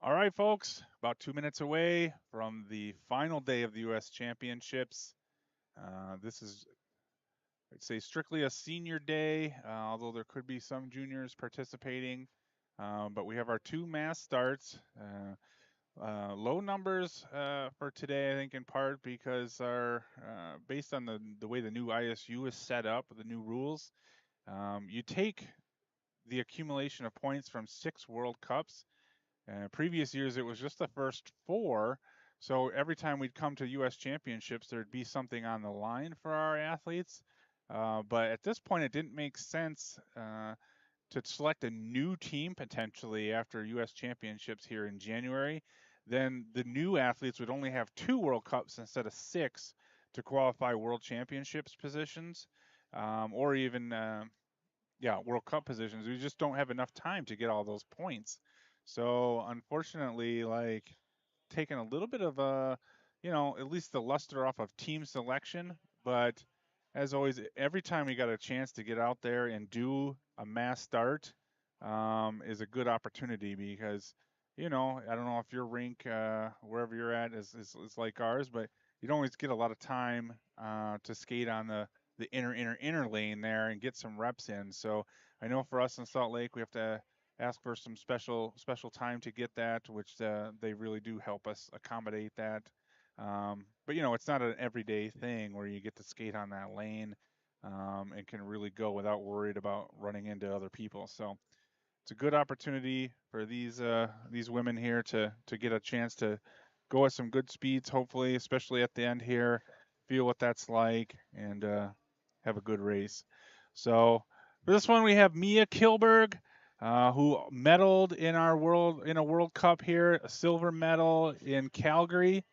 All right, folks, about 2 minutes away from the final day of the U.S. Championships. This is, I'd say, strictly a senior day, although there could be some juniors participating. But we have our two mass starts. Low numbers for today, I think, in part because based on the way the new ISU is set up, the new rules, you take the accumulation of points from 6 World Cups. Previous years, it was just the first four. So every time we'd come to U.S. championships, there'd be something on the line for our athletes. But at this point, it didn't make sense to select a new team potentially after U.S. championships here in January. Then the new athletes would only have 2 World Cups instead of 6 to qualify World Championships positions, or even World Cup positions. We just don't have enough time to get all those points. So unfortunately, like taking a little bit of at least the luster off of team selection. But as always, every time we got a chance to get out there and do a mass start is a good opportunity because, I don't know if your rink, wherever you're at, is like ours, but you don't always get a lot of time to skate on the inner lane there and get some reps in. So I know for us in Salt Lake, we have to ask for some special time to get that, which they really do help us accommodate that. But it's not an everyday thing where you get to skate on that lane and can really go without worried about running into other people. So it's a good opportunity for these women here to get a chance to go at some good speeds, hopefully, especially at the end here, feel what that's like, and have a good race. So for this one, we have Mia Kilberg, who medaled in a World Cup here, a silver medal in Calgary,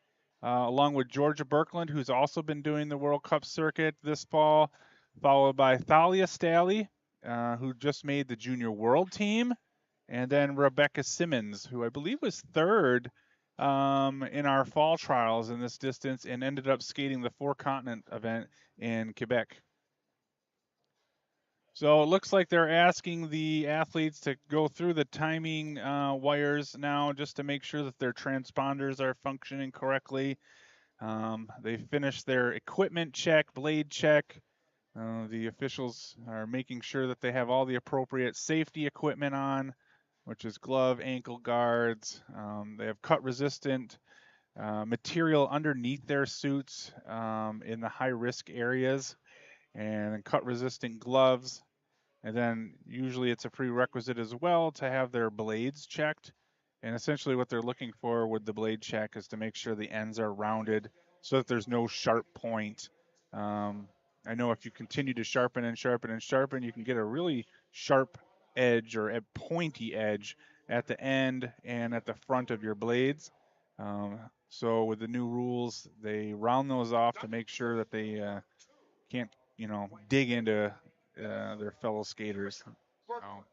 along with Georgia Birkland, who's also been doing the World Cup circuit this fall, followed by Thalia Staley, who just made the junior world team, and then Rebecca Simmons, who I believe was third in our fall trials in this distance and ended up skating the four continent event in Quebec. So it looks like they're asking the athletes to go through the timing wires now just to make sure that their transponders are functioning correctly. They finished their equipment check, blade check. The officials are making sure that they have all the appropriate safety equipment on, which is glove, ankle guards. They have cut resistant material underneath their suits in the high risk areas, and cut resistant gloves. And then usually it's a prerequisite as well to have their blades checked. And essentially what they're looking for with the blade check is to make sure the ends are rounded so that there's no sharp point. I know if you continue to sharpen and sharpen and sharpen, you can get a really sharp edge or a pointy edge at the end and at the front of your blades. So with the new rules, they round those off to make sure that they can't, dig into their fellow skaters. So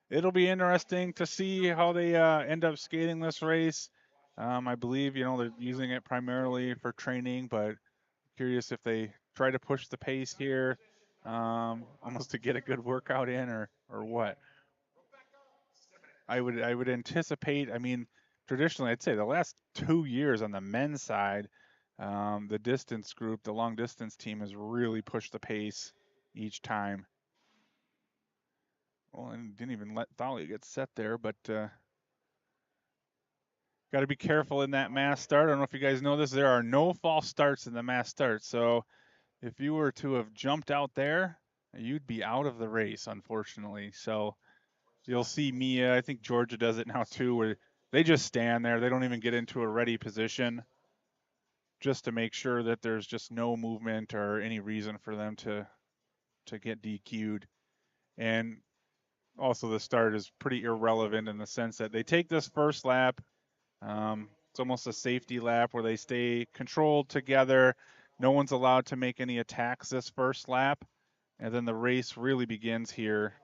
it'll be interesting to see how they end up skating this race. I believe, they're using it primarily for training, but curious if they try to push the pace here, almost to get a good workout in, or what. I would anticipate. I mean, traditionally, I'd say the last 2 years on the men's side, the distance group, the long distance team, has really pushed the pace each time. Well, and didn't even let Thalia get set there, but got to be careful in that mass start. I don't know if you guys know this. There are no false starts in the mass start. So if you were to have jumped out there, you'd be out of the race, unfortunately. So you'll see Mia. I think Georgia does it now too, where they just stand there. They don't even get into a ready position just to make sure that there's just no movement or any reason for them to get DQ'd. And also the start is pretty irrelevant in the sense that they take this first lap. It's almost a safety lap where they stay controlled together. No one's allowed to make any attacks this first lap. And then the race really begins here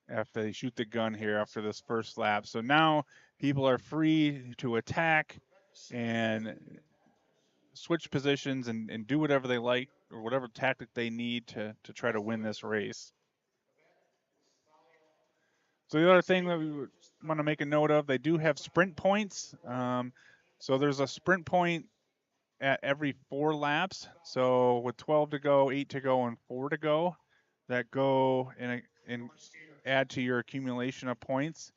after they shoot the gun here after this first lap. So now people are free to attack and switch positions and do whatever they like or whatever tactic they need to try to win this race. So the other thing that we want to make a note of, they do have sprint points. So there's a sprint point at every 4 laps. So with 12 to go, 8 to go, and 4 to go, that go and add to your accumulation of points.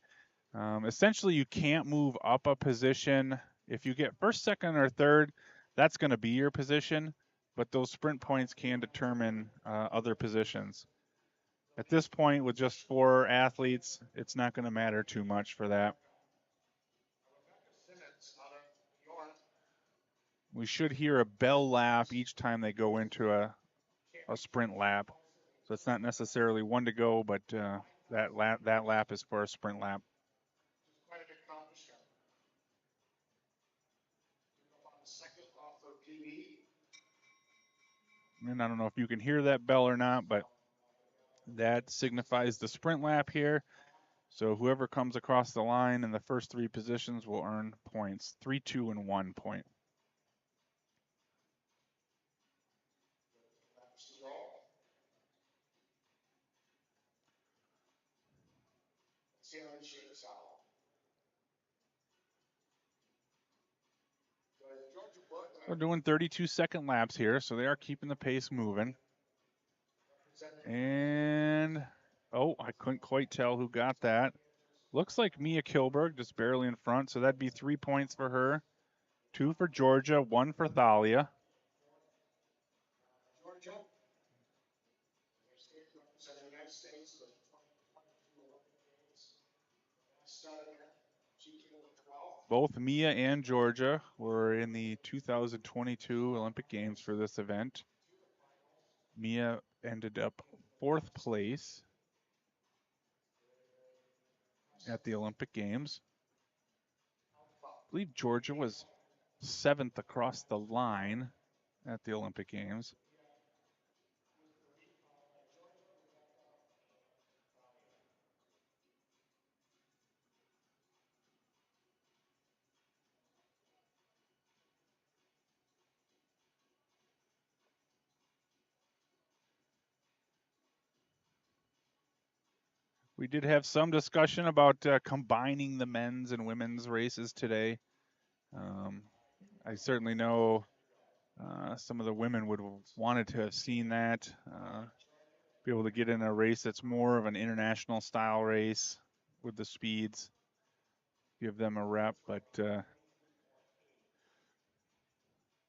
Essentially, you can't move up a position. If you get first, second, or third, that's going to be your position. But those sprint points can determine other positions. At this point, with just 4 athletes, it's not going to matter too much for that. We should hear a bell lap each time they go into a sprint lap. So it's not necessarily 1 to go, but that lap is for a sprint lap. And I don't know if you can hear that bell or not, but that signifies the sprint lap here. So whoever comes across the line in the first 3 positions will earn points, 3, 2, and 1 point. We're doing 32-second laps here, so they are keeping the pace moving. And, oh, I couldn't quite tell who got that. Looks like Mia Kilberg, just barely in front, so that'd be 3 points for her. 2 for Georgia, 1 for Thalia. Both Mia and Georgia were in the 2022 Olympic Games for this event. Mia ended up 4th place at the Olympic Games. I believe Georgia was 7th across the line at the Olympic Games. We did have some discussion about combining the men's and women's races today. I certainly know some of the women would have wanted to have seen that, be able to get in a race that's more of an international style race with the speeds, give them a rep, but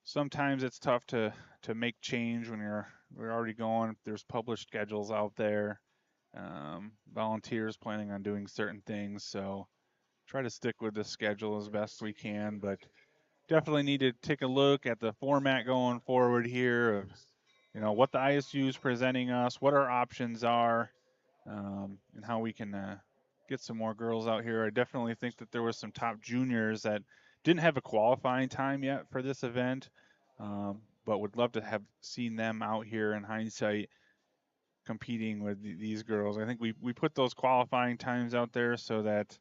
sometimes it's tough to make change when we're already going. There's published schedules out there, volunteers planning on doing certain things, so try to stick with the schedule as best we can, but definitely need to take a look at the format going forward here of, what the ISU is presenting us, what our options are, and how we can get some more girls out here. I definitely think that there was some top juniors that didn't have a qualifying time yet for this event, but would love to have seen them out here in hindsight competing with these girls. I think we put those qualifying times out there so that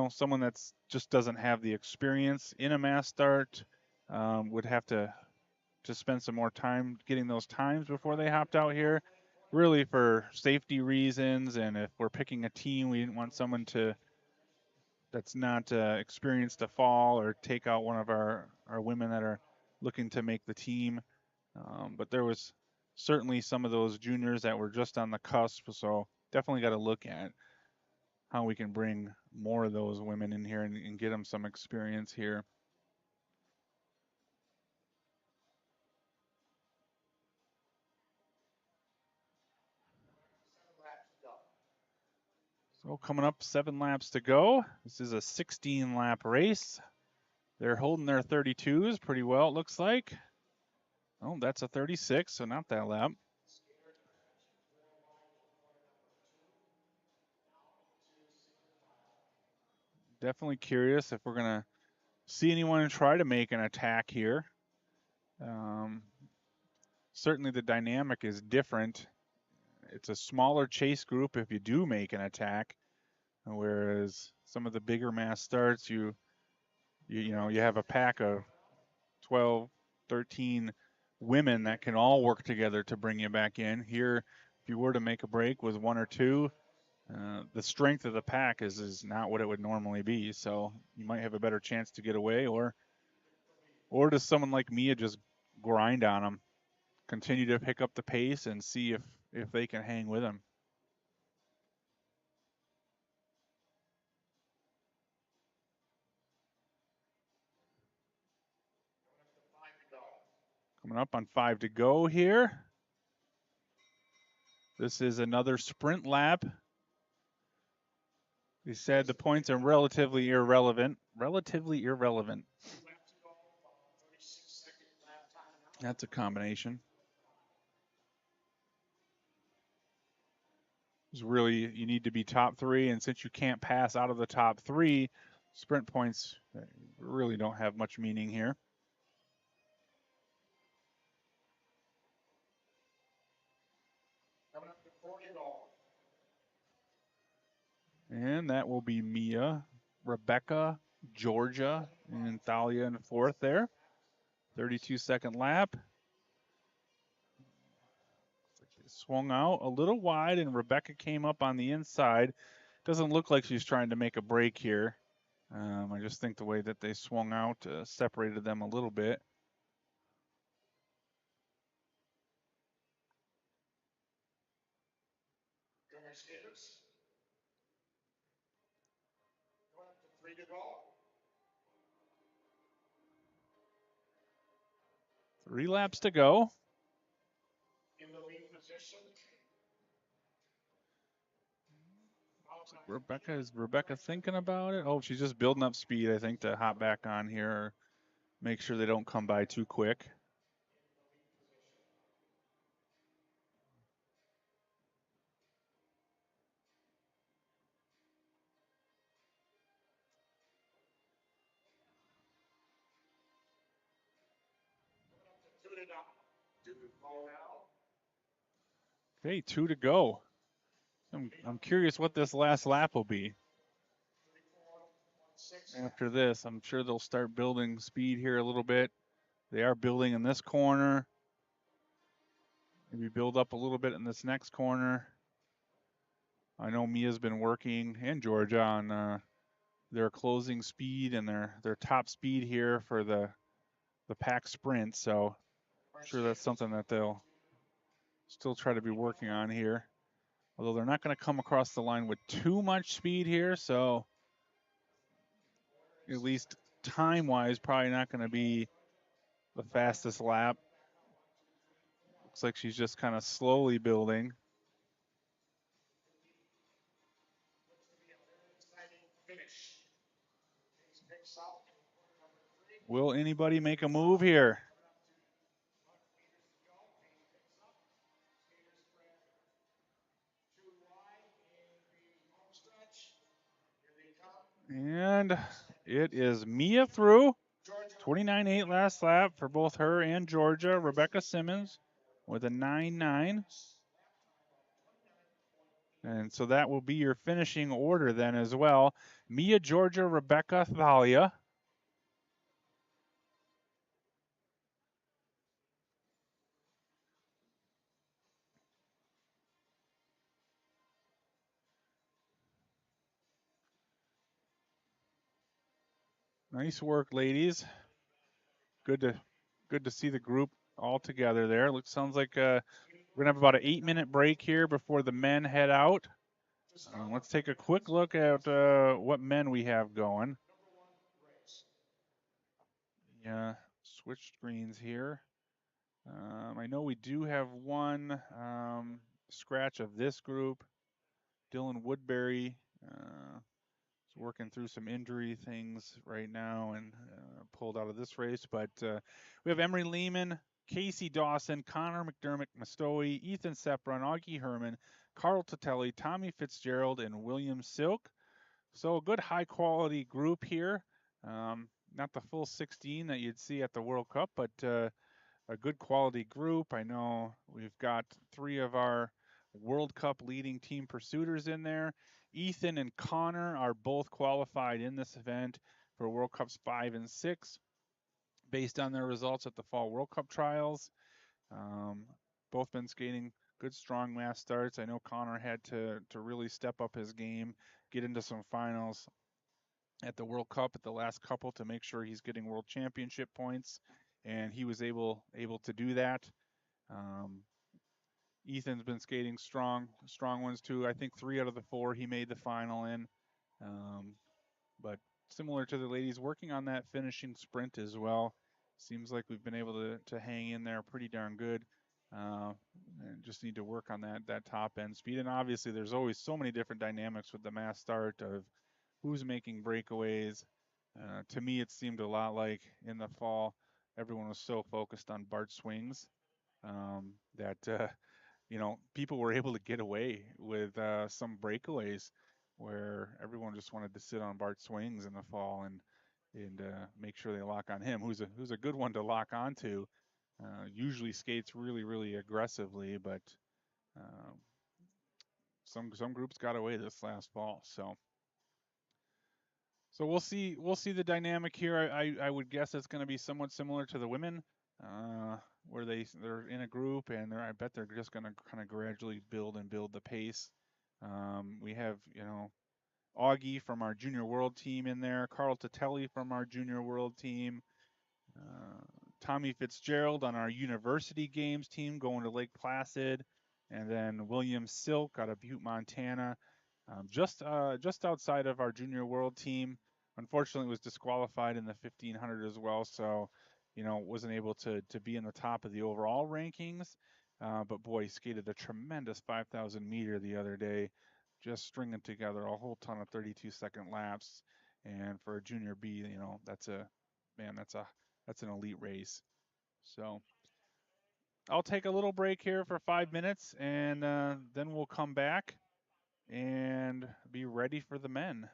someone that's just doesn't have the experience in a mass start would have to spend some more time getting those times before they hopped out here, really for safety reasons. And if we're picking a team, we didn't want someone that's not experienced to fall or take out one of our women that are looking to make the team. But there was certainly some of those juniors that were just on the cusp, so definitely got to look at how we can bring more of those women in here and get them some experience here. So coming up, 7 laps to go. This is a 16-lap race. They're holding their 32s pretty well, it looks like. Oh, that's a 36, so not that lap. Definitely curious if we're going to see anyone try to make an attack here. Certainly the dynamic is different. It's a smaller chase group if you do make an attack, whereas some of the bigger mass starts, you have a pack of 12, 13 women that can all work together to bring you back in. Here, if you were to make a break with 1 or 2, the strength of the pack is not what it would normally be. So you might have a better chance to get away, or does someone like Mia just grind on them, continue to pick up the pace, and see if they can hang with him. Coming up on 5 to go here. This is another sprint lap. He said the points are relatively irrelevant. Relatively irrelevant. That's a combination. It's really, you need to be top 3, and since you can't pass out of the top 3, sprint points really don't have much meaning here. And that will be Mia, Rebecca, Georgia, and Thalia in 4th there. 32-second lap. Swung out a little wide, and Rebecca came up on the inside. Doesn't look like she's trying to make a break here. I just think the way that they swung out separated them a little bit. Three laps to go. Is Rebecca thinking about it? Oh, she's just building up speed, I think, to hop back on here, or make sure they don't come by too quick. Okay, 2 to go. I'm curious what this last lap will be. After this, I'm sure they'll start building speed here a little bit. They are building in this corner. Maybe build up a little bit in this next corner. I know Mia's been working, and Georgia, on their closing speed and their top speed here for the pack sprint. So I'm sure that's something that they'll still try to be working on here. Although they're not going to come across the line with too much speed here, so at least time-wise, probably not going to be the fastest lap. Looks like she's just kind of slowly building. Will anybody make a move here? And it is Mia through. 29.8 last lap for both her and Georgia. Rebecca Simmons with a 9.9. And so that will be your finishing order then as well. Mia, Georgia, Rebecca, Thalia. Nice work, ladies. Good to see the group all together there. Sounds like we're gonna have about an 8-minute break here before the men head out. Let's take a quick look at what men we have going. Yeah, switch screens here. I know we do have one scratch of this group. Dylan Woodbury is working through some injury things right now and pulled out of this race. But we have Emery Lehman, Casey Dawson, Connor McDermott Mastowi, Ethan Sepron, Augie Herman, Carl Totelli, Tommy Fitzgerald, and William Silk. So a good high quality group here. Not the full 16 that you'd see at the World Cup, but a good quality group. I know we've got 3 of our World Cup leading team pursuiters in there. Ethan and Connor are both qualified in this event for World Cups 5 and 6 based on their results at the Fall World Cup trials. Both been skating good strong mass starts. I know Connor had to really step up his game, get into some finals at the World Cup at the last couple to make sure he's getting World Championship points, and he was able to do that. Um, Ethan's been skating strong ones too. I think 3 out of the 4 he made the final in. Um, but similar to the ladies, working on that finishing sprint as well. Seems like we've been able to hang in there pretty darn good. Uh, and just need to work on that top end speed. And obviously, there's always so many different dynamics with the mass start of who's making breakaways. To me, it seemed a lot like in the fall, everyone was so focused on Bart swings that people were able to get away with some breakaways where everyone just wanted to sit on Bart swings in the fall and make sure they lock on him, who's a good one to lock onto. Usually skates really aggressively, but uh, some groups got away this last fall. So we'll see the dynamic here. I would guess it's going to be somewhat similar to the women, uh, where they're in a group and I bet they're just going to kind of gradually build the pace. We have Augie from our junior world team in there, Carl Tatelli from our junior world team, uh, Tommy Fitzgerald on our university games team going to Lake Placid, and then William Silk out of Butte, Montana, just outside of our junior world team. Unfortunately, was disqualified in the 1500 as well, so wasn't able to be in the top of the overall rankings. But boy, he skated a tremendous 5,000 meter the other day, just stringing together a whole ton of 32-second laps. And for a junior B, that's a man, that's an elite race. So I'll take a little break here for 5 minutes, and then we'll come back and be ready for the men.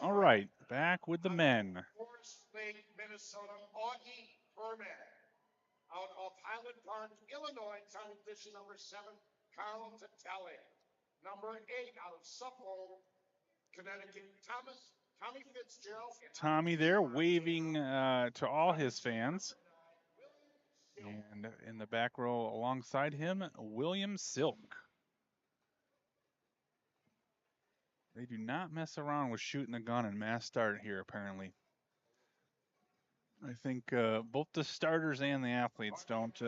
All right, back with the men. Forest Lake, Minnesota, Augie Herman. Out of Highland Park, Illinois, time position number 7, Carl Tatelli. Number 8, out of Suffolk, Connecticut, Tommy Fitzgerald. Tommy there waving to all his fans. And in the back row alongside him, William Silk. They do not mess around with shooting the gun and mass start here, apparently. I think both the starters and the athletes don't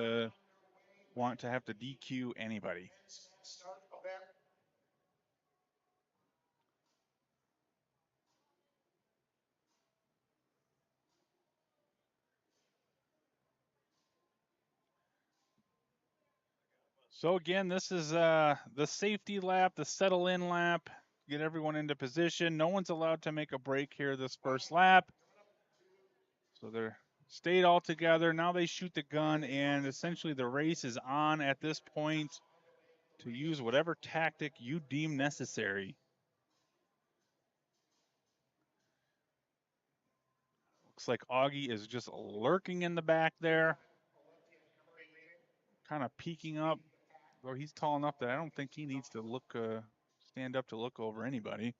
want to have to DQ anybody. So again, this is the safety lap, the settle in lap, get everyone into position. No one's allowed to make a break here this first lap. So they're stayed all together. Now they shoot the gun, and essentially the race is on at this point to use whatever tactic you deem necessary. Looks like Augie is just lurking in the back there, kind of peeking up. Though he's tall enough that I don't think he needs to look, stand up to look over anybody.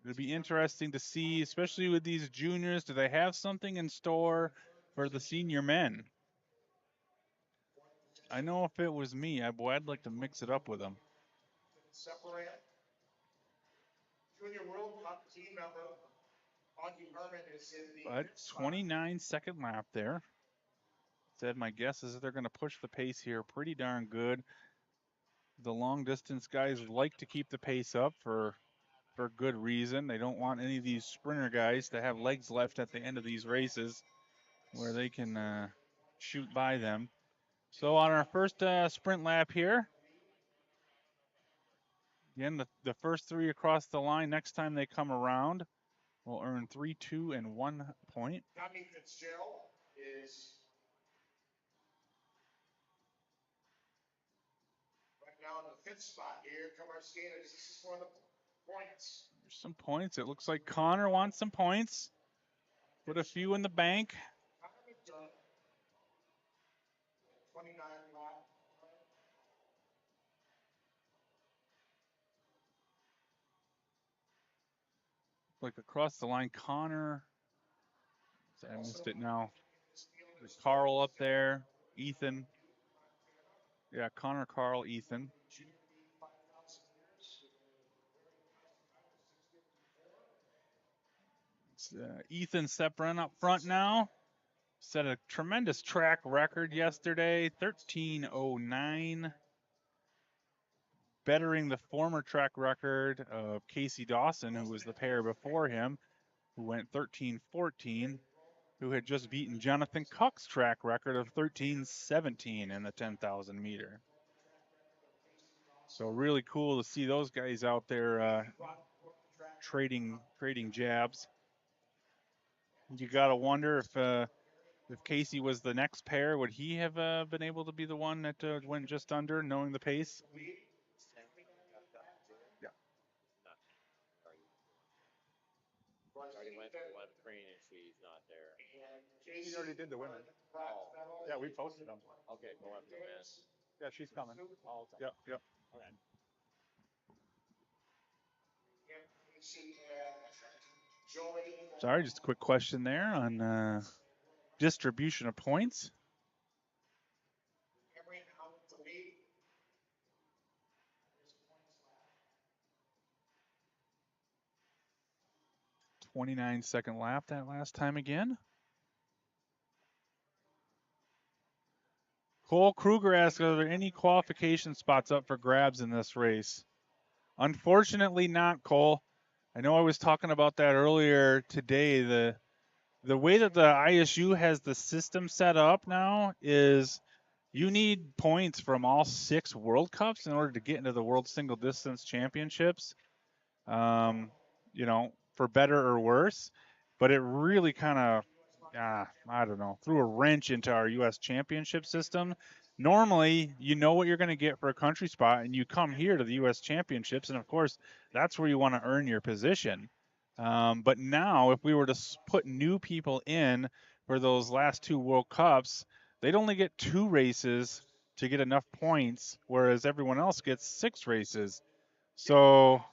It'll be interesting to see, especially with these juniors, do they have something in store for the senior men? I know if it was me, I'd like to mix it up with them. Junior World Cup team member Augie Herman is in the. But 29-second lap there. Said my guess is that they're going to push the pace here pretty darn good. The long distance guys like to keep the pace up for good reason. They don't want any of these sprinter guys to have legs left at the end of these races where they can shoot by them. So on our first sprint lap here, again, the first 3 across the line, next time they come around, will earn 3, 2, and 1 point. Tommy Fitzgerald is right now in the 5th spot. Here come our skaters. This is for the points. There's some points. It looks like Connor wants some points. Put a few in the bank. 29 lap. Like across the line, Connor. I missed it now. There's Carl up there. Ethan. Yeah, Connor, Carl, Ethan. It's, Ethan Sepran up front now. Set a tremendous track record yesterday, 13:09. Bettering the former track record of Casey Dawson, who was the pair before him, who went 13:14, who had just beaten Jonathan Cook's track record of 13:17 in the 10,000 meter. So really cool to see those guys out there trading jabs. You gotta wonder if Casey was the next pair, would he have been able to be the one that went just under, knowing the pace? Yeah. Already went to one screen and she's not there. She already did the women. Oh. Yeah, we posted them. Okay, go up to men. Yeah, she's coming. Oh, okay. Yep. Okay. Sorry, just a quick question there on distribution of points. .29-second lap that last time again. Cole Kruger asks, are there any qualification spots up for grabs in this race? Unfortunately not, Cole. I know I was talking about that earlier today. The way that the ISU has the system set up now is you need points from all 6 World Cups in order to get into the World Single Distance Championships. You know, for better or worse. But it really kind of, I don't know, threw a wrench into our U.S. championship system normally you know what you're going to get for a country spot, and you come here to the U.S. Championships, and of course that's where you want to earn your position. But now, if we were to put new people in for those last two World Cups, they'd only get 2 races to get enough points, whereas everyone else gets 6 races. So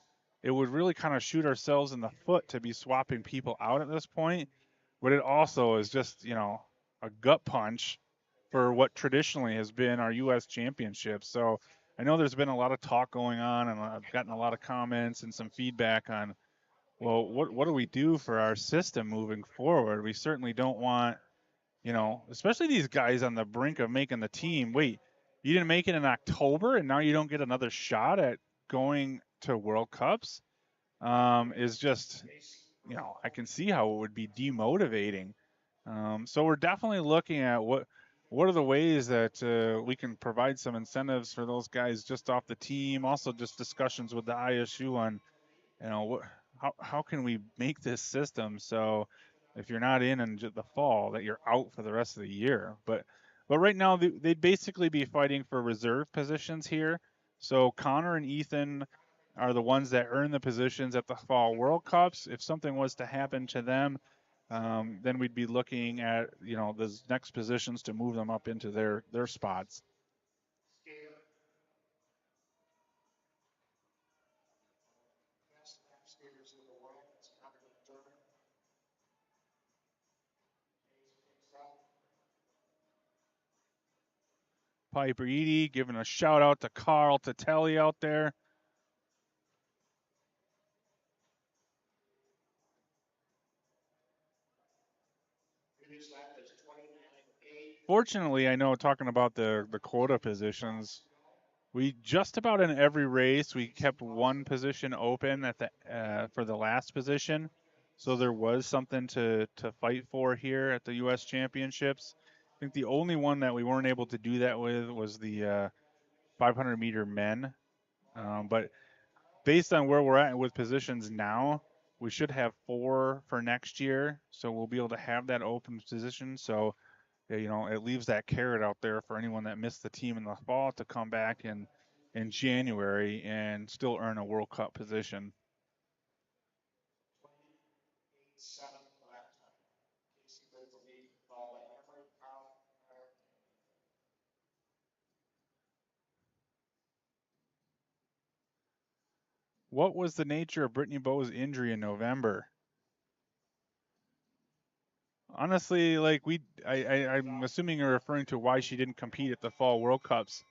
it would really kind of shoot ourselves in the foot to be swapping people out at this point. But it also is just, a gut punch for what traditionally has been our U.S. championship. So I know there's been a lot of talk going on, and I've gotten a lot of comments and some feedback on, well, what do we do for our system moving forward? We certainly don't want, especially these guys on the brink of making the team. Wait, you didn't make it in October, and now you don't get another shot at going to World Cups? Is just, I can see how it would be demotivating. So we're definitely looking at what are the ways that we can provide some incentives for those guys just off the team. Also, just discussions with the ISU on, how can we make this system so if you're not in the fall that you're out for the rest of the year. But right now they'd basically be fighting for reserve positions here. So Connor and Ethan are the ones that earn the positions at the fall World Cups. If something was to happen to them, then we'd be looking at those next positions to move them up into their spots. Piper Eady giving a shout out to Carl Tatelli out there. Fortunately, I know talking about the quota positions, we just about in every race we kept one position open at the for the last position, so there was something to fight for here at the U.S. Championships. I think the only one that we weren't able to do that with was the 500 meter men, but based on where we're at with positions now, we should have 4 for next year, so we'll be able to have that open position. So it leaves that carrot out there for anyone that missed the team in the fall to come back in January and still earn a World Cup position. What was the nature of Brittany Bowes' injury in November? Honestly, like I'm assuming you're referring to why she didn't compete at the Fall World Cups.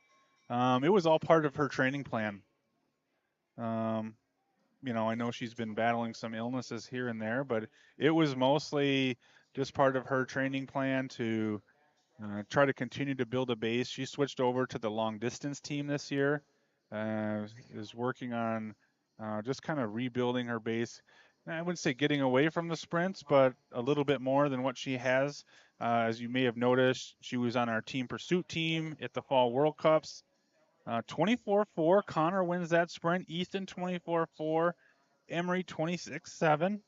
It was all part of her training plan. I know she's been battling some illnesses here and there, but it was mostly just part of her training plan to try to continue to build a base. She switched over to the long distance team this year, is working on just kind of rebuilding her base. I wouldn't say getting away from the sprints, but a little bit more than what she has. As you may have noticed, she was on our team pursuit team at the Fall World Cups. 24-4, Connor wins that sprint. Ethan 24-4, Emery 26-7.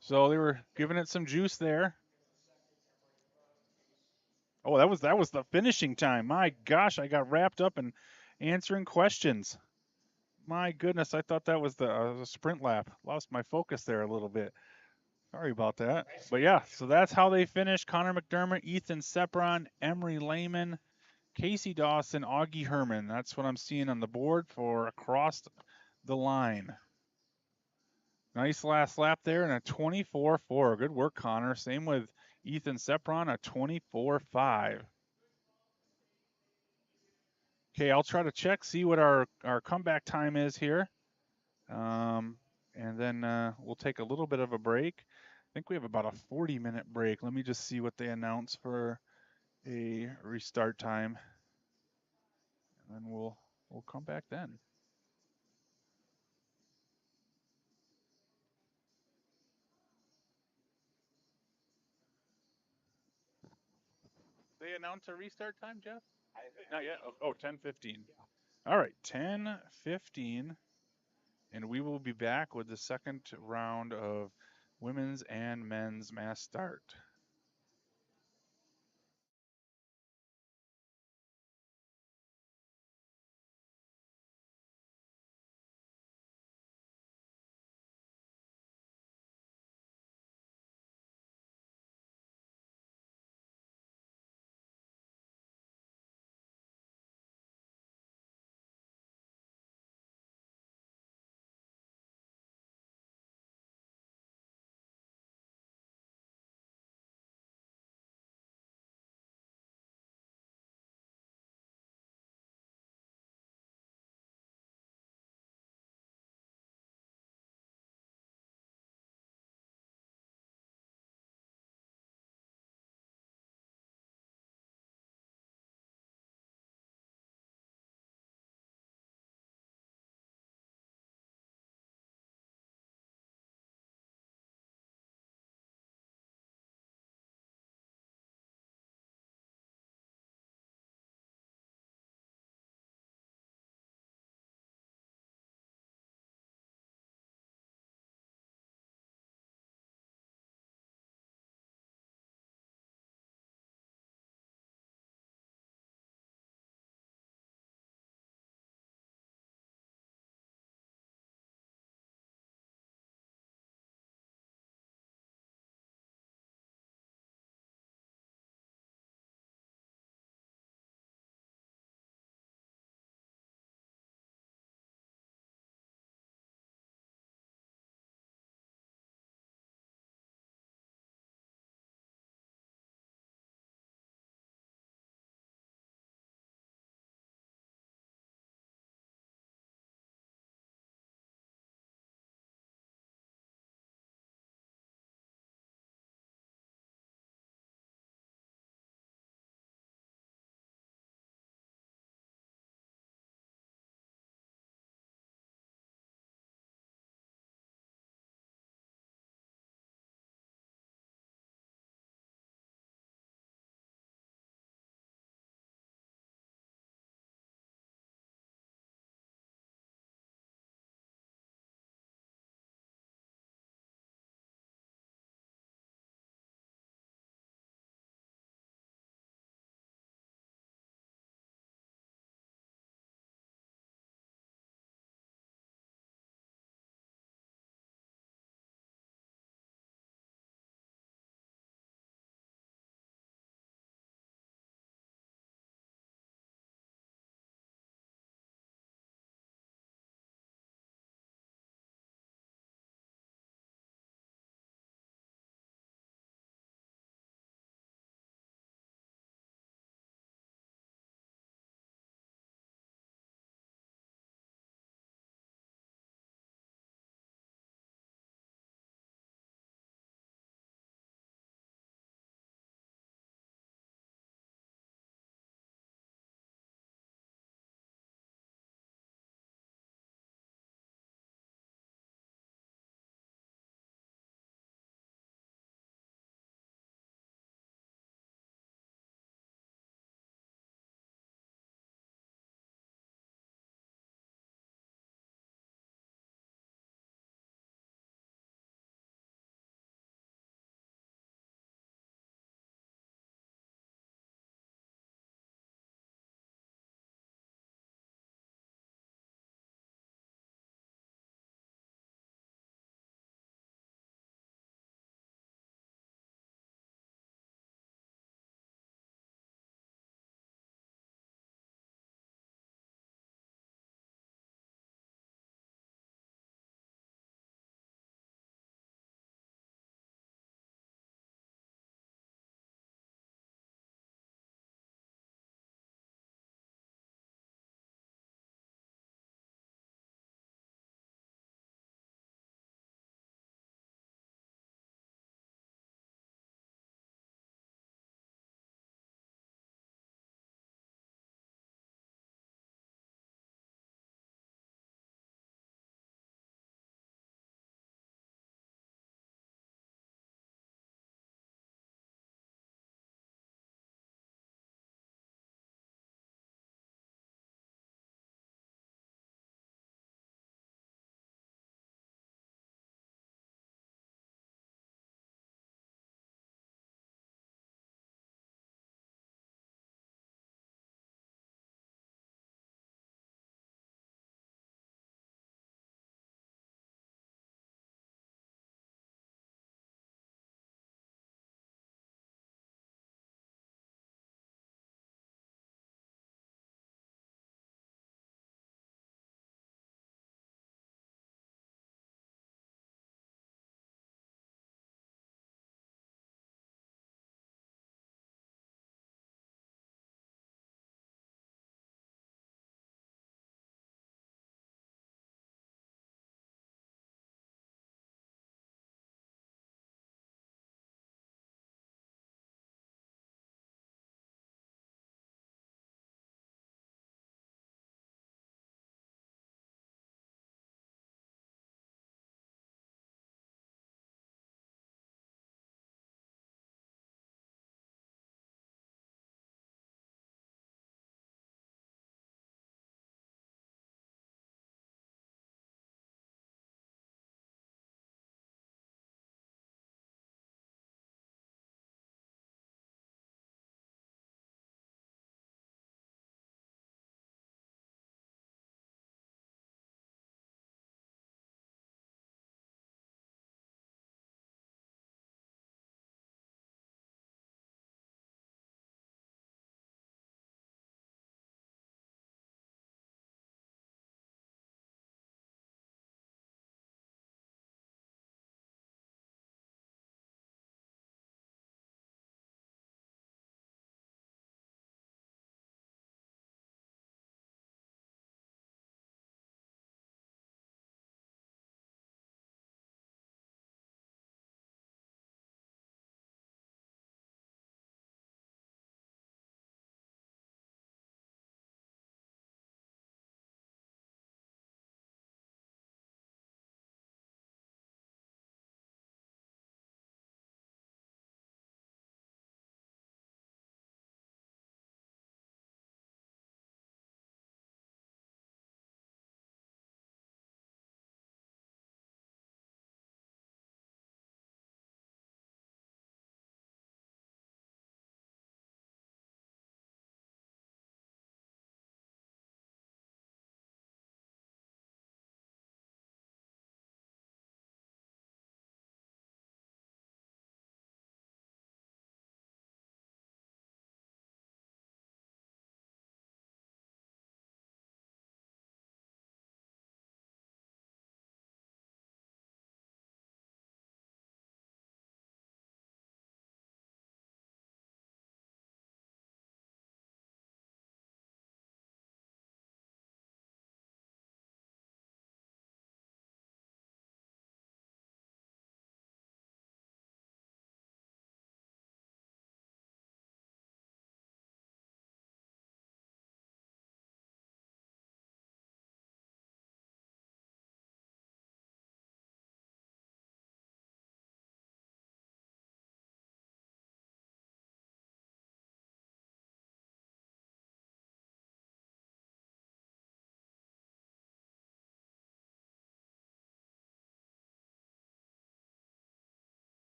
So they were giving it some juice there. Oh, that was the finishing time. My gosh, I got wrapped up in answering questions. My goodness, I thought that was the sprint lap. Lost my focus there a little bit. Sorry about that. But yeah, so that's how they finished. Connor McDermott, Ethan Sepron, Emery Lehman, Casey Dawson, Augie Herman. That's what I'm seeing on the board for across the line. Nice last lap there and a 24-4. Good work, Connor. Same with Ethan Sepron, a 24-5. Okay, I'll try to check, see what our comeback time is here. And then we'll take a little bit of a break. I think we have about a 40-minute break. Let me just see what they announce for a restart time. And then we'll come back then. They announce a restart time, Jeff? Not yet. Oh, 10:15. All right, 10:15. And we will be back with the second round of women's and men's mass start.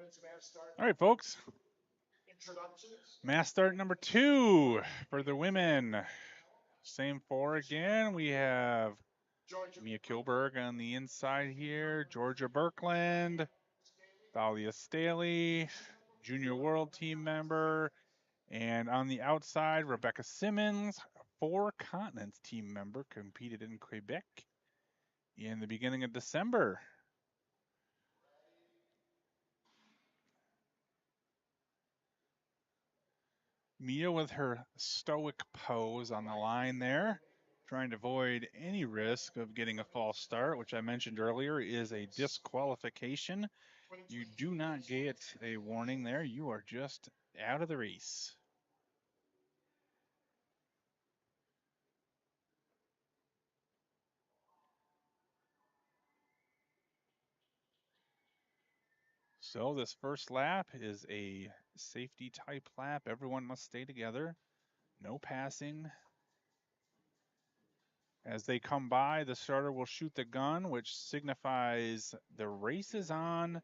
women's mass start. All right, folks. Introductions. Mass start number 2 for the women. Same 4 again. We have Georgia Mia Kilberg on the inside here, Georgia Birkland, Thalia Staley, junior world team member, and on the outside, Rebecca Simmons, 4 continents team member, competed in Quebec in the beginning of December. Mia with her stoic pose on the line there, trying to avoid any risk of getting a false start, which I mentioned earlier is a disqualification. You do not get a warning there. You are just out of the race. So this first lap is a safety type lap. Everyone must stay together. No passing. As they come by, the starter will shoot the gun, which signifies the race is on,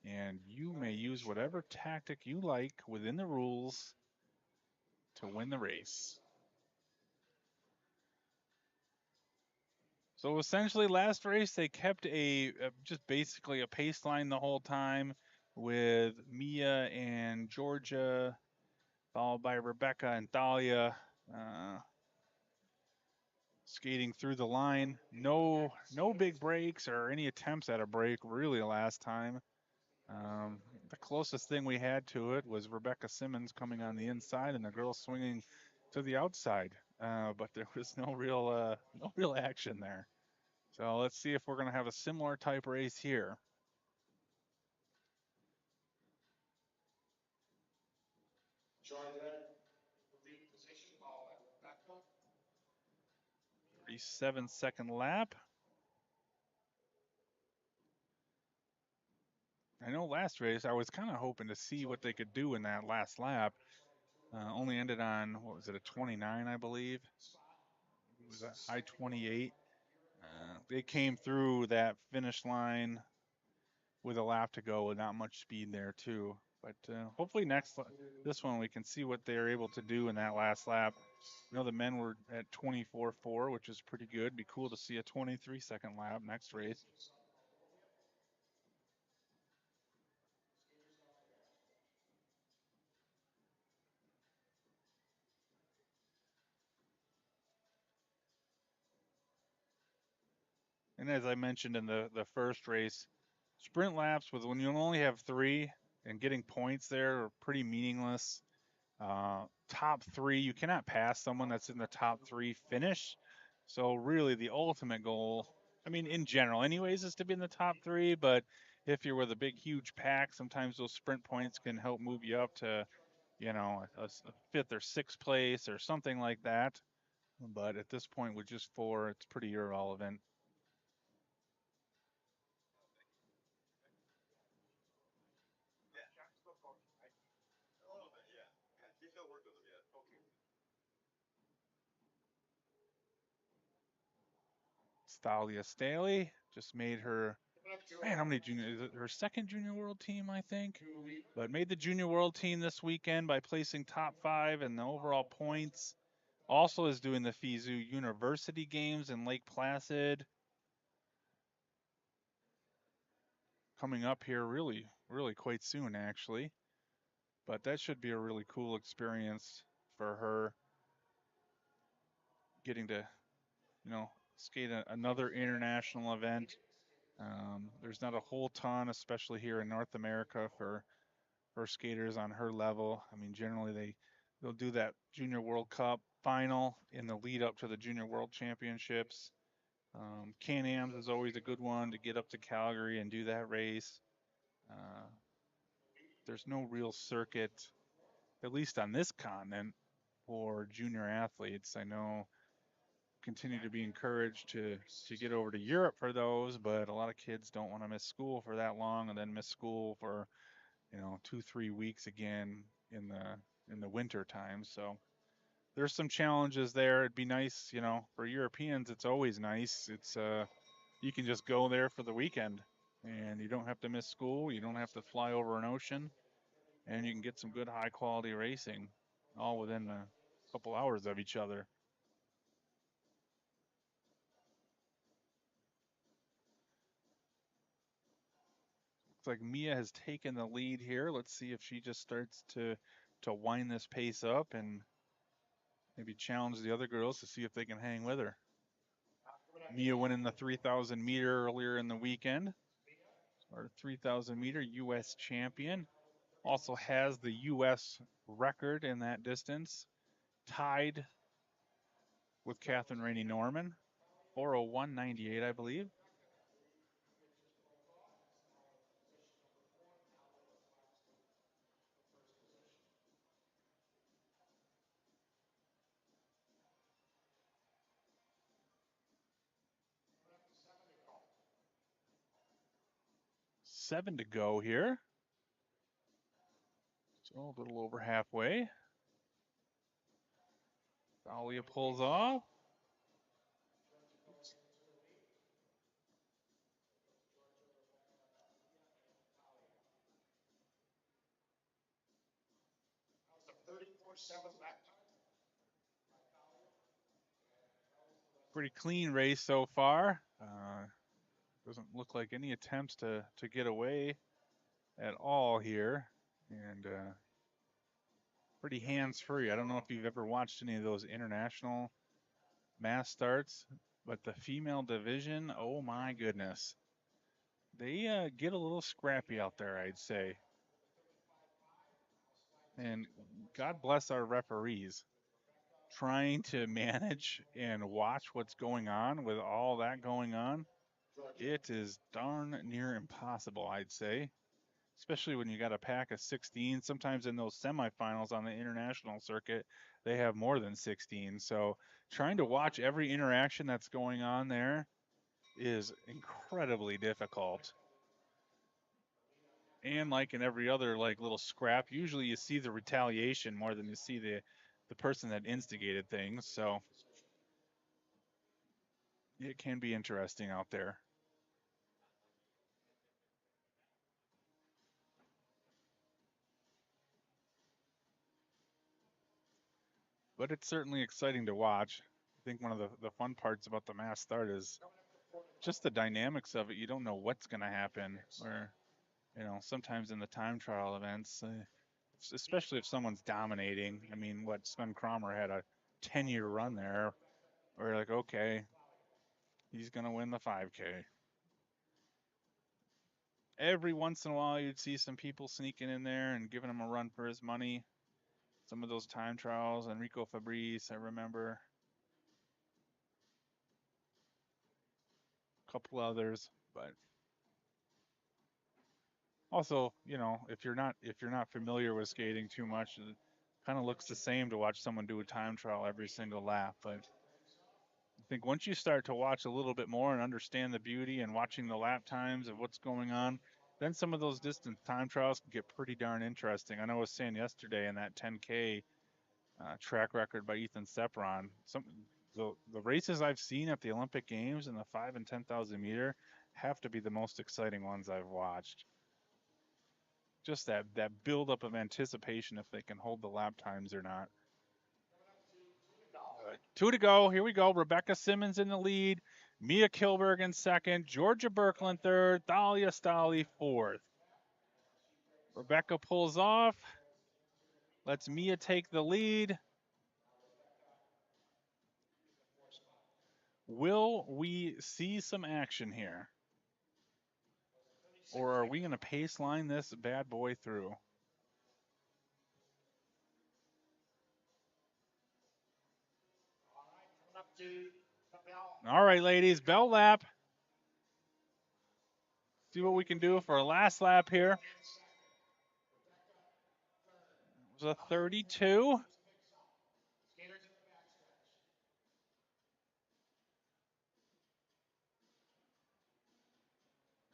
and you may use whatever tactic you like within the rules to win the race. So essentially, last race they kept just basically a pace line the whole time with Mia and Georgia, followed by Rebecca and Thalia skating through the line. No big breaks or any attempts at a break really last time. The closest thing we had to it was Rebecca Simmons coming on the inside and the girls swinging to the outside, but there was no real action there. So let's see if we're going to have a similar type race here. Georgia, lead position, ball by Rebecca. 37-second lap. I know last race I was kind of hoping to see what they could do in that last lap. Only ended on, what was it, a 29, I believe? It was a high 28. They came through that finish line with a lap to go with not much speed there too. But hopefully this one we can see what they're able to do in that last lap. You know, the men were at 24.4, which is pretty good. Be cool to see a 23-second lap next race. And as I mentioned in the first race, sprint laps when you only have 3 and getting points there are pretty meaningless. Top 3, you cannot pass someone that's in the top 3 finish. So really the ultimate goal, I mean in general anyways, is to be in the top 3, but if you're with a big huge pack, sometimes those sprint points can help move you up to, you know, a 5th or 6th place or something like that. But at this point with just 4, it's pretty irrelevant. Thalia Staley just made her, man, how many junior, is it her second junior world team, I think? But made the junior world team this weekend by placing top 5 in the overall points. Also is doing the FISU University Games in Lake Placid. Coming up here really quite soon, actually. But that should be a really cool experience for her. Getting to, you know, skate another international event. There's not a whole ton, especially here in North America, for skaters on her level. I mean, generally they'll do that Junior World Cup final in the lead up to the Junior World Championships. Can-Ams is always a good one to get up to Calgary and do that race. There's no real circuit, at least on this continent, for junior athletes. I know continue to be encouraged to get over to Europe for those, but a lot of kids don't want to miss school for that long and then miss school for, you know, 2-3 weeks again in the winter time. So there's some challenges there. It'd be nice, you know, for Europeans, it's always nice. It's you can just go there for the weekend. and you don't have to miss school. You don't have to fly over an ocean, and you can get some good high quality racing all within a couple hours of each other. Looks like Mia has taken the lead here. Let's see if she just starts to wind this pace up and maybe challenge the other girls to see if they can hang with her. Mia winning the 3,000 meter earlier in the weekend. Our 3,000 meter U.S. champion. Also has the U.S. record in that distance, tied with Catherine Rainey Norman, 4:01.98, I believe. Seven to go here. So a little over halfway. Dahlia pulls off. Pretty clean race so far. Doesn't look like any attempts to get away at all here, and pretty hands-free. I don't know if you've ever watched any of those international mass starts, but the female division, oh my goodness, they get a little scrappy out there, I'd say. And God bless our referees, trying to manage and watch what's going on with all that going on. It is darn near impossible, I'd say, especially when you got a pack of 16. Sometimes in those semifinals on the international circuit, they have more than 16. So trying to watch every interaction that's going on there is incredibly difficult. And like in every other like little scrap, usually you see the retaliation more than you see the person that instigated things. So it can be interesting out there. But it's certainly exciting to watch. I think one of the fun parts about the mass start is just the dynamics of it. You don't know what's going to happen. Where, sometimes in the time trial events, especially if someone's dominating. I mean, what Sven Kramer had a 10-year run there, where you're like, okay, he's going to win the 5K. Every once in a while, you'd see some people sneaking in there and giving him a run for his money. Some of those time trials, Enrico Fabrice, I remember. A couple others, but also, if you're not familiar with skating too much, it kind of looks the same to watch someone do a time trial every single lap. But I think once you start to watch a little bit more and understand the beauty and watching the lap times of what's going on, then some of those distance time trials can get pretty darn interesting. I know I was saying yesterday in that 10K track record by Ethan Sepron, the races I've seen at the Olympic Games in the 5 and 10,000 meter have to be the most exciting ones I've watched. Just that buildup of anticipation if they can hold the lap times or not. 2 to go. Here we go. Rebecca Simmons in the lead. Mia Kilberg in second. Georgia Birkeland third. Thalia Stali fourth. Rebecca pulls off. Lets Mia take the lead. Will we see some action here? Or are we going to pace line this bad boy through? All right, ladies, bell lap. See what we can do for our last lap here. It was a 32.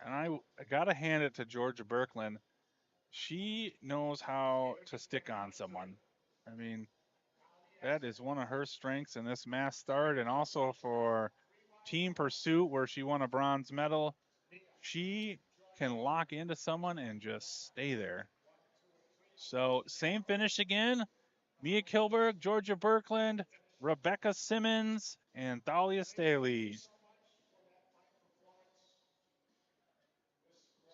And I got to hand it to Georgia Birkeland. She knows how to stick on someone. I mean, that is one of her strengths in this mass start, and also for team pursuit where she won a bronze medal. She can lock into someone and just stay there. So same finish again. Mia Kilberg, Georgia Birkland, Rebecca Simmons, and Thalia Staley.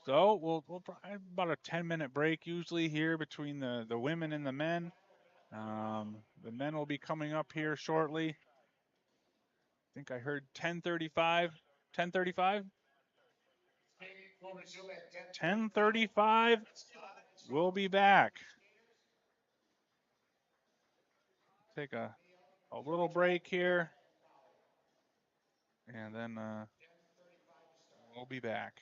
So we'll probably have about a 10-minute break usually here between the women and the men. The men will be coming up here shortly. I think I heard 10:35. 10:35. 10:35. We'll be back. Take a little break here, and then we'll be back.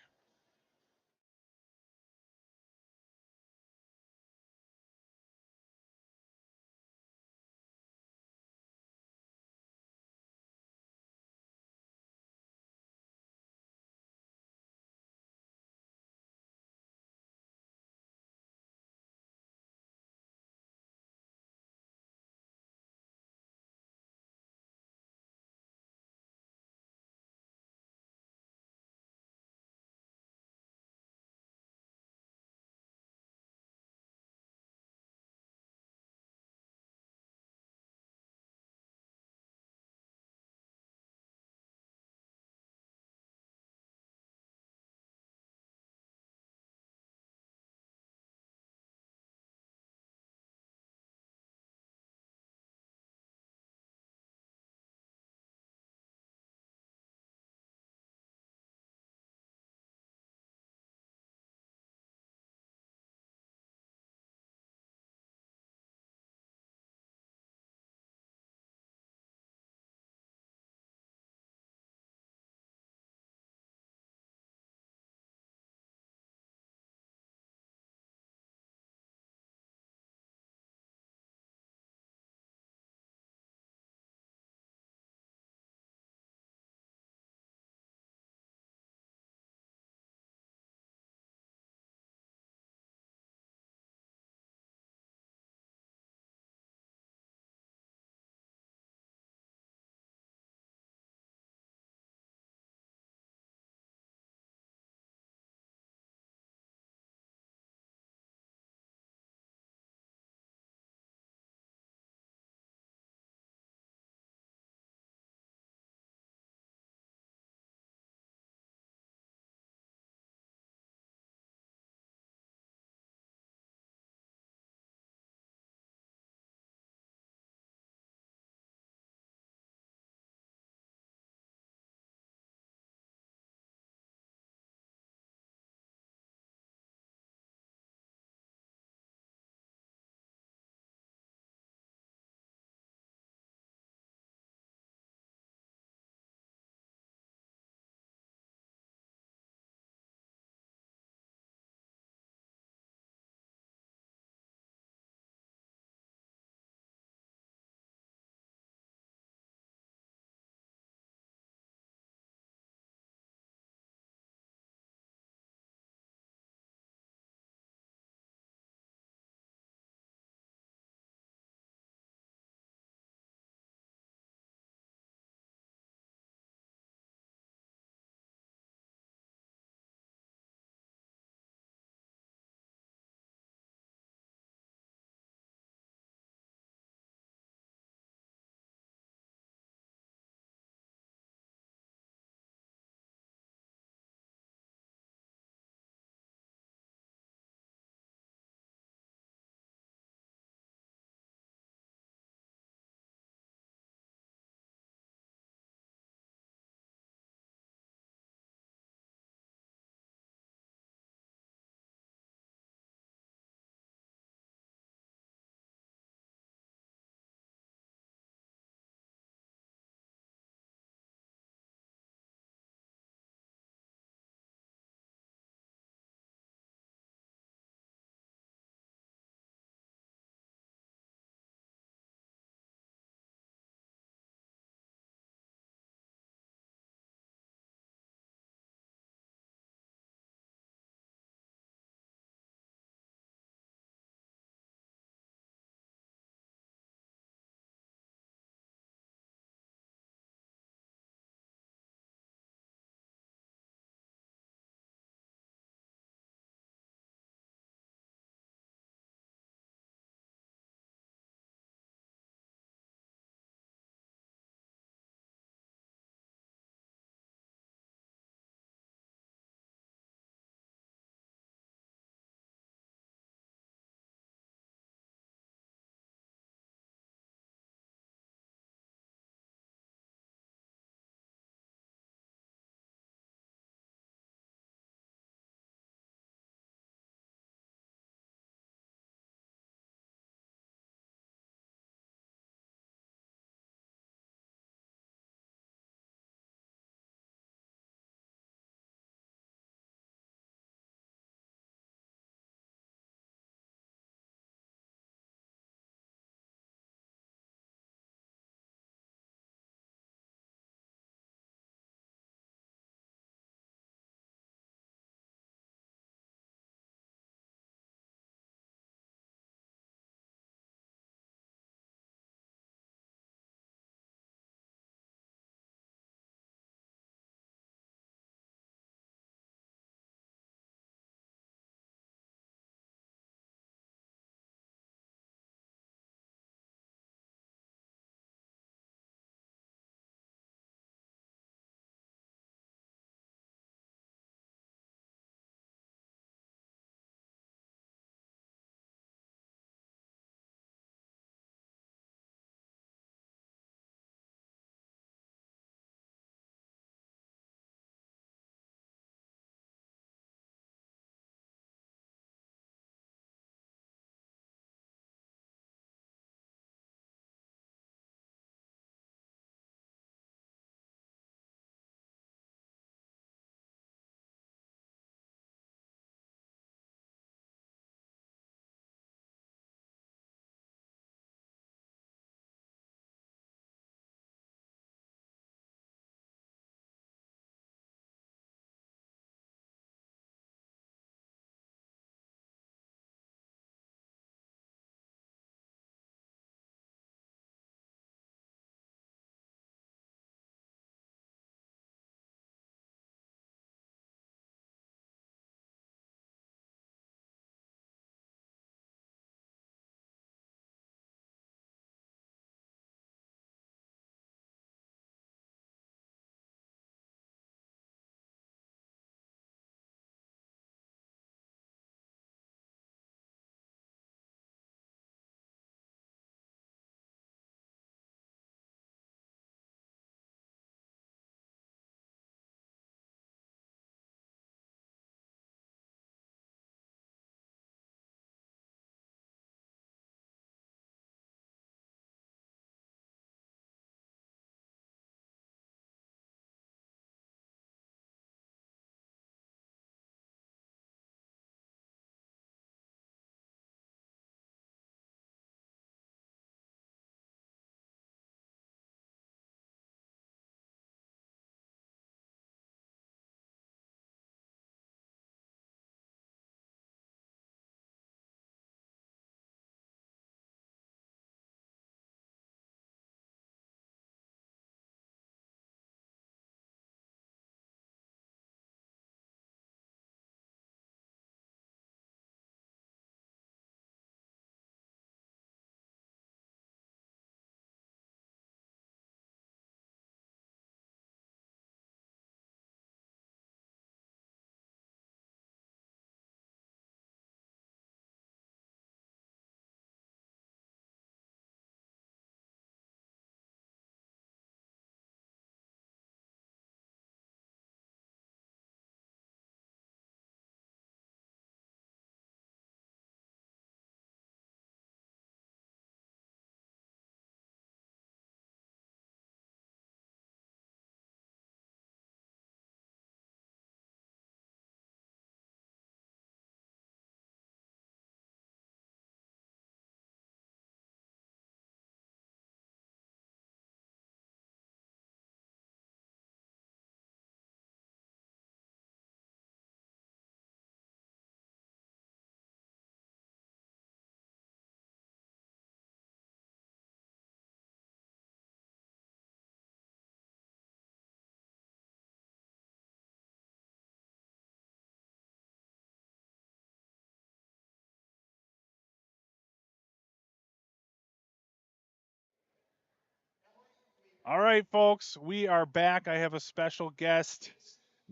All right, folks, we are back. I have a special guest,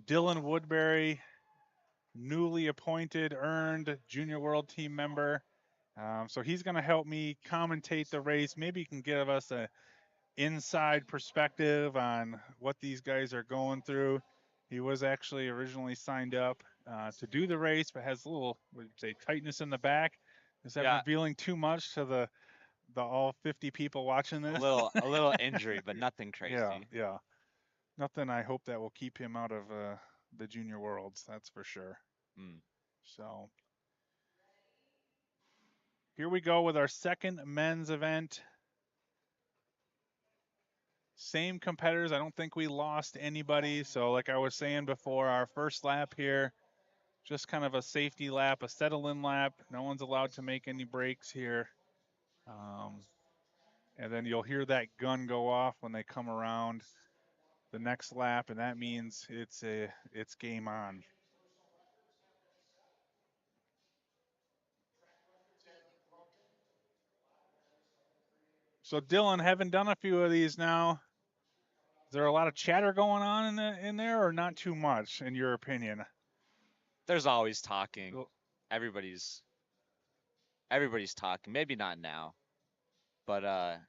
Dylan Woodbury, newly appointed, earned Junior World Team member. So he's going to help me commentate the race. Maybe he can give us a inside perspective on what these guys are going through. He was actually originally signed up to do the race, but has a little, what would you say, tightness in the back. Is that Yeah. revealing too much to the all 50 people watching this? A little injury, but nothing crazy. Yeah. Nothing. I hope that will keep him out of the Junior Worlds. That's for sure. Mm. So here we go with our second men's event. Same competitors. I don't think we lost anybody. So like I was saying before, our first lap here, just kind of a safety lap, a settle-in lap. No one's allowed to make any breaks here. And then you'll hear that gun go off when they come around the next lap, and that means it's game on. So Dylan, having done a few of these now, is there a lot of chatter going on in there, or not too much, in your opinion? There's always talking. Everybody's talking. Maybe not now, but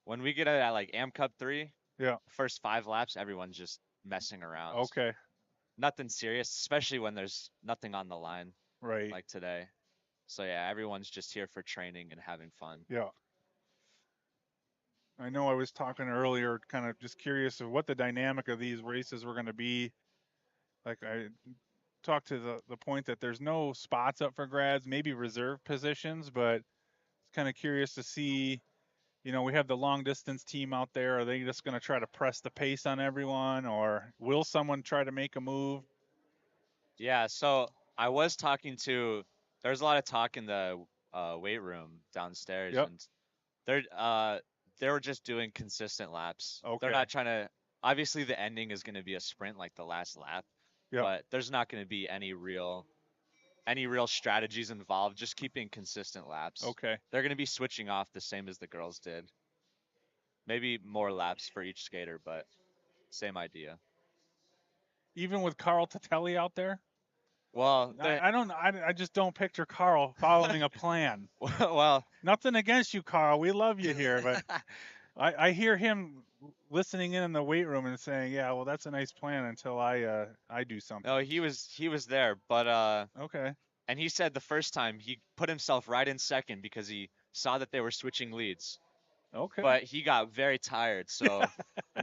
when we get at like Am Cup 3, Yeah. first 5 laps, everyone's just messing around. Okay. Nothing serious, especially when there's nothing on the line Right. like today. So yeah, everyone's just here for training and having fun. Yeah. I know I was talking earlier, kind of just curious of what the dynamic of these races were going to be. Like I talked to the point that there's no spots up for grads, maybe reserve positions, but it's kind of curious to see, you know, we have the long distance team out there. Are they just going to try to press the pace on everyone, or will someone try to make a move? Yeah, so I was talking to, there's a lot of talk in the weight room downstairs, Yep. and they were just doing consistent laps. Okay. They're not trying to, obviously the ending is going to be a sprint like the last lap, Yep. but there's not going to be any real strategies involved, just keeping consistent laps. Okay. They're going to be switching off the same as the girls did. Maybe more laps for each skater, but same idea. Even with Carl Tatelli out there? Well, I just don't picture Carl following a plan. well, nothing against you, Carl. We love you here, but I hear him listening in the weight room and saying, "Yeah, well, that's a nice plan until I do something." No, he was there, but okay. And he said the first time he put himself right in second because he saw that they were switching leads. Okay. But he got very tired, so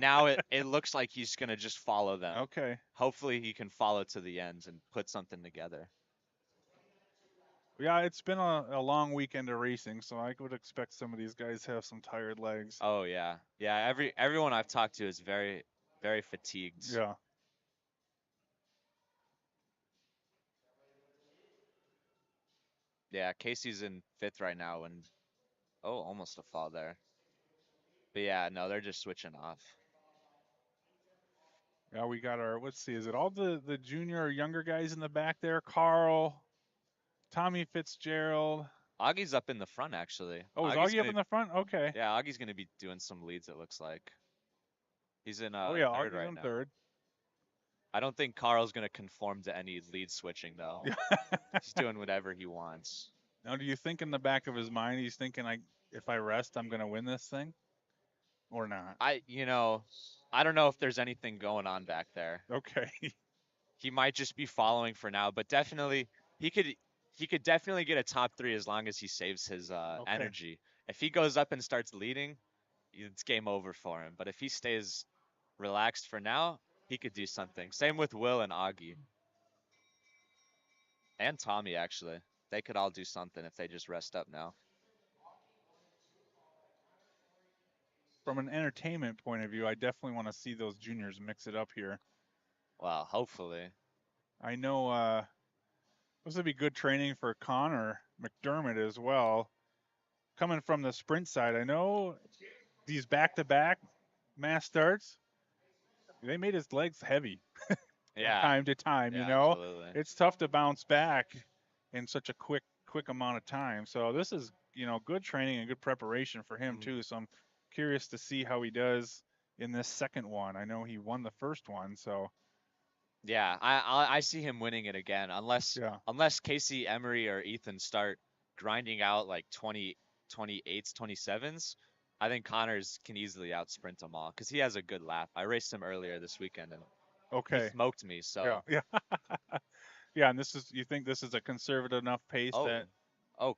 now it looks like he's gonna just follow them. Okay. Hopefully he can follow to the end and put something together. Yeah, it's been a long weekend of racing, so I would expect some of these guys have some tired legs. Oh yeah, yeah. Everyone I've talked to is very, very fatigued. Yeah. Yeah, Casey's in 5th right now, and almost a fall there. But yeah, no, they're just switching off. Yeah, we got our, let's see, is it all the junior or younger guys in the back there? Carl, Tommy Fitzgerald. Augie's up in the front, actually. Oh, is Augie up in the front? Okay. Yeah, Augie's going to be doing some leads, it looks like. He's in oh, yeah, 3rd Augie's right in now. 3rd. I don't think Carl's going to conform to any lead switching, though. He's doing whatever he wants. Now, do you think in the back of his mind he's thinking, if I rest, I'm going to win this thing? Or not? I don't know if there's anything going on back there. Okay. He might just be following for now, but definitely he could definitely get a top 3 as long as he saves his energy. If he goes up and starts leading, it's game over for him. But if he stays relaxed for now, he could do something. Same with Will and Augie. And Tommy, actually. They could all do something if they just rest up now. From an entertainment point of view, I definitely want to see those juniors mix it up here. Well, hopefully. I know this would be good training for Connor McDermott as well. Coming from the sprint side, I know these back-to-back mass starts, they made his legs heavy. Yeah. Time to time, yeah, you know? Absolutely. It's tough to bounce back in such a quick amount of time. So this is, good training and good preparation for him too. So I'm curious to see how he does in this second one. I know he won the first one, so Yeah, I see him winning it again unless yeah. Casey, Emery, or Ethan start grinding out like 28s, 27s. I think Connors can easily out sprint them all because he has a good lap. I raced him earlier this weekend and he Okay. smoked me. Yeah. So Yeah. Yeah. And you think this is a conservative enough pace that?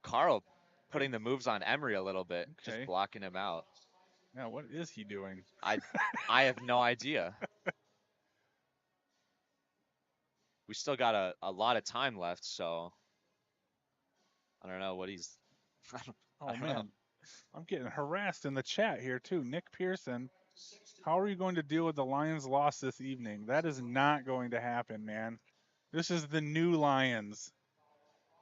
Carl putting the moves on Emery a little bit, just Okay. blocking him out. Yeah. What is he doing? I have no idea. We still got a lot of time left, so I don't know what he's. Oh I don't know. man, I'm getting harassed in the chat here too. Nick Pearson, how are you going to deal with the Lions' loss this evening? That is not going to happen, man. This is the new Lions.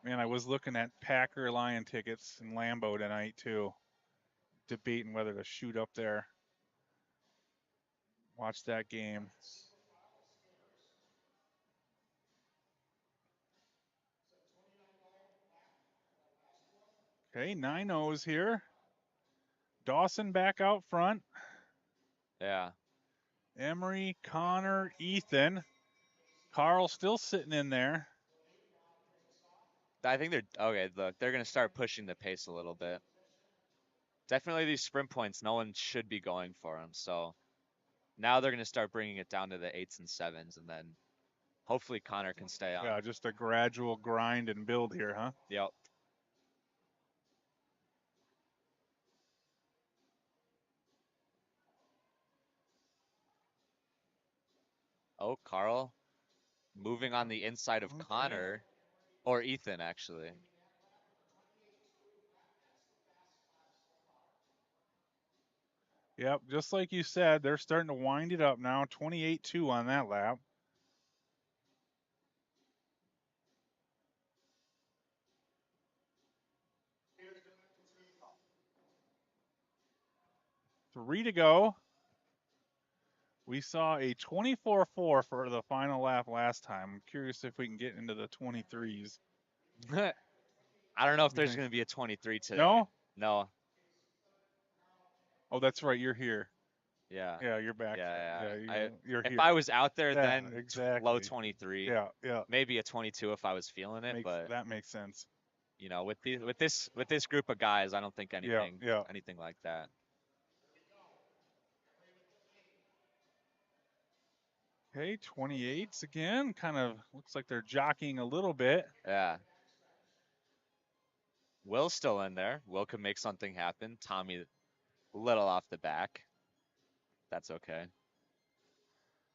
Man, I was looking at Packer Lion tickets in Lambeau tonight too, debating whether to shoot up there. Watch that game. Okay, 9-0s here. Dawson back out front. Yeah. Emery, Connor, Ethan. Carl still sitting in there. I think they're okay. Look, they're gonna start pushing the pace a little bit. Definitely these sprint points, no one should be going for them. So now they're gonna start bringing it down to the 8s and 7s, and then hopefully Connor can stay on. Yeah, just a gradual grind and build here, huh? Yep. Oh, Carl moving on the inside of Okay. Connor or Ethan actually. Yep, just like you said, they're starting to wind it up now. 28-2 on that lap. Three to go. We saw a 24-4 for the final lap last time. I'm curious if we can get into the 23s. I don't know if there's gonna be a 23 today. No? No. Oh, that's right. You're here. Yeah. Yeah, you're back. Yeah. You're if here. I was out there, Yeah, then exactly. low 23. Yeah. Maybe a 22 if I was feeling it, but that makes sense. you know, with this group of guys, I don't think anything like that. Okay, 28s again. Kind of looks like they're jockeying a little bit. Yeah. Will's still in there. Will could make something happen. Tommy a little off the back. That's okay.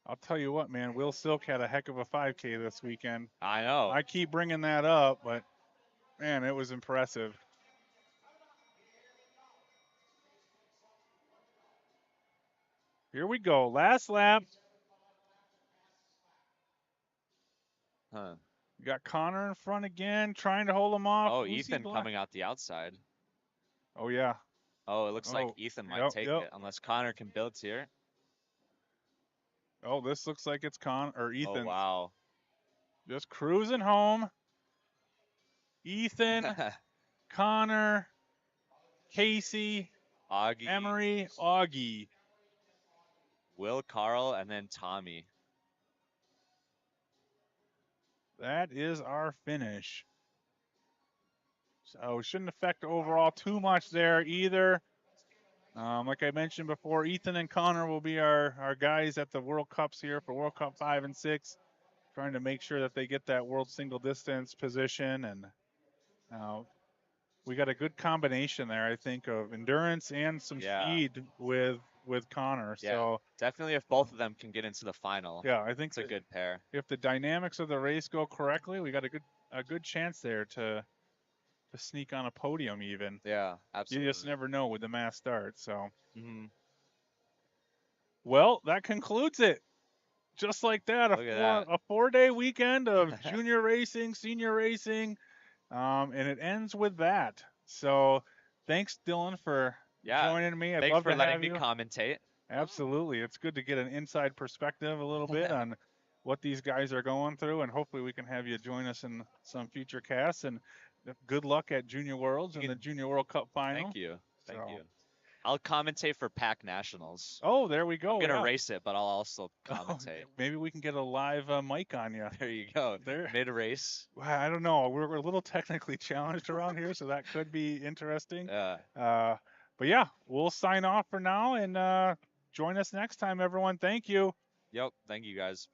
I'll tell you what, man. Will Silk had a heck of a 5K this weekend. I know. I keep bringing that up, but man, it was impressive. Here we go. Last lap. Huh. We got Connor in front again, trying to hold him off. Oh, Who's Ethan coming out the outside. Oh, yeah. Oh, it looks like Ethan might take it, unless Connor can build here. Oh, this looks like it's Ethan. Oh, wow. Just cruising home. Ethan, Connor, Casey, Augie, Emery, Augie. Will, Carl, and then Tommy. That is our finish. So it shouldn't affect overall too much there either. Like I mentioned before, Ethan and Connor will be our guys at the World Cups here for World Cup 5 and 6, trying to make sure that they get that world single distance position. And we got a good combination there, I think, of endurance and some speed with Connor. Yeah, so definitely if both of them can get into the final. Yeah, I think it's a good pair. If the dynamics of the race go correctly, we got a good chance there to sneak on a podium even. Yeah, absolutely. You just never know with the mass start. So, Well, that concludes it. Just like that, a 4-day weekend of junior racing, senior racing, and it ends with that. So, thanks, Dylan, for joining me. Thanks for letting me commentate. Absolutely. It's good to get an inside perspective a little bit on what these guys are going through, and hopefully we can have you join us in some future casts. And good luck at Junior Worlds and the Junior World Cup final. Thank you. Thank you. I'll commentate for Pack Nationals. Oh, there we go. I'm gonna yeah. race it, but I'll also Oh, commentate. maybe we can get a live mic on you. There you go. There. Mid race. I don't know. We're a little technically challenged around here, so that could be interesting. But yeah, we'll sign off for now and join us next time, everyone. Thank you. Yep. Thank you guys.